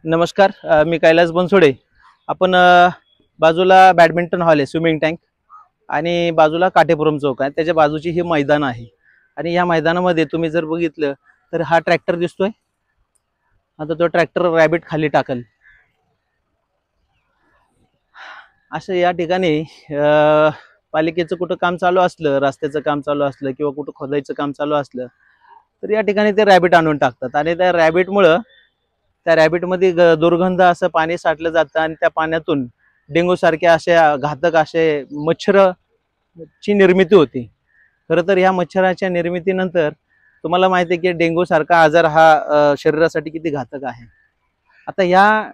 नमस्कार, मी कैलास बनसोडे. आपण बाजूला बॅडमिंटन हॉल आहे, स्विमिंग टँक आणि बाजूला काटेपुरम चौक आहे. त्याच्या बाजूची ही मैदान आहे आणि या मैदानामध्ये तुम्ही जर बघितलं तर हा ट्रॅक्टर दिसतोय. आता तो ट्रॅक्टर रॅबिट खाली टाकल. असं या ठिकाणी पालिकेचं कुठं काम चालू असलं, रस्त्याचं काम चालू असलं किंवा कुठं खोदायचं काम चालू असलं तर या ठिकाणी ते रॅबिट आणून टाकतात आणि त्या रॅबिटमुळं त्या रॅबिटमध्ये दुर्गंध असं पाणी साठलं जातं आणि त्या पाण्यातून डेंगू सारख्या अशा घातक असे मच्छरची निर्मिती होती. खरं तर ह्या मच्छराच्या निर्मितीनंतर तुम्हाला माहिती आहे की डेंगू सारखा आजार हा शरीरासाठी किती घातक आहे. आता ह्या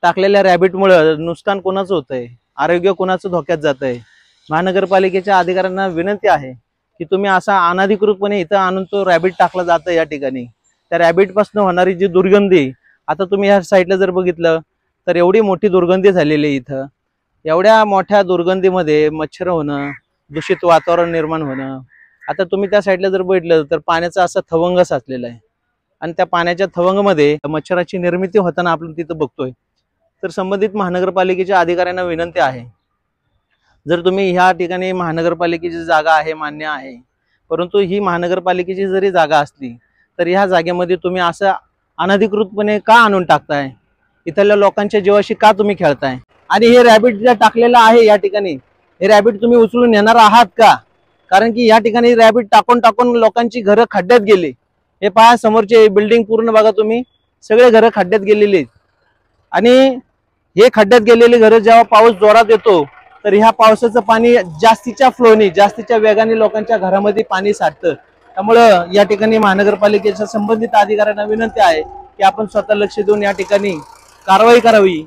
टाकलेल्या रॅबिटमुळं नुकसान कोणाचं होतंय, आरोग्य कोणाचं धोक्यात जातंय. महानगरपालिकेच्या अधिकाऱ्यांना विनंती आहे की तुम्ही असा अनधिकृतपणे इथं आणून तो रॅबिट टाकला जातं या ठिकाणी. त्या रॅबिटपासून होणारी जी दुर्गंधी, आता तुम्ही ह्या साईडला जर बघितलं तर एवढी मोठी दुर्गंधी झालेली आहे इथं. एवढ्या मोठ्या दुर्गंधीमध्ये मच्छर होणं, दूषित वातावरण निर्माण होणं. आता तुम्ही त्या साईडला जर बघितलं तर पाण्याचा असा थवंग साचलेला आहे आणि त्या पाण्याच्या थवंगमध्ये मच्छराची निर्मिती होताना आपण तिथं बघतोय. तर संबंधित महानगरपालिकेच्या अधिकाऱ्यांना विनंती आहे, जर तुम्ही ह्या ठिकाणी महानगरपालिकेची जागा आहे, मान्य आहे, परंतु ही महानगरपालिकेची जरी जागा असली तर ह्या जागेमध्ये तुम्ही असं अनधिकृतपणे का आणून टाकताय, इथल्या लोकांच्या जीवाशी का तुम्ही खेळताय. आणि हे रॅबिट जे टाकलेलं आहे या ठिकाणी, हे रॅबिट तुम्ही उचलून येणार आहात का? कारण की या ठिकाणी रॅबिट टाकून टाकून लोकांची घरं खड्ड्यात गेली. हे पहा, समोरचे बिल्डिंग पूर्ण बघा तुम्ही, सगळे घरं खड्ड्यात गेलेली आहेत. आणि हे खड्ड्यात गेलेली घरं जेव्हा पाऊस जोरात येतो तर ह्या पावसाचं पाणी जास्तीच्या फ्लोनी, जास्तीच्या वेगाने लोकांच्या घरामध्ये पाणी साठतं. त्यामुळं या ठिकाणी महानगरपालिकेच्या संबंधित अधिकाऱ्यांना विनंती आहे की आपण स्वतः लक्ष देऊन या ठिकाणी कारवाई करावी.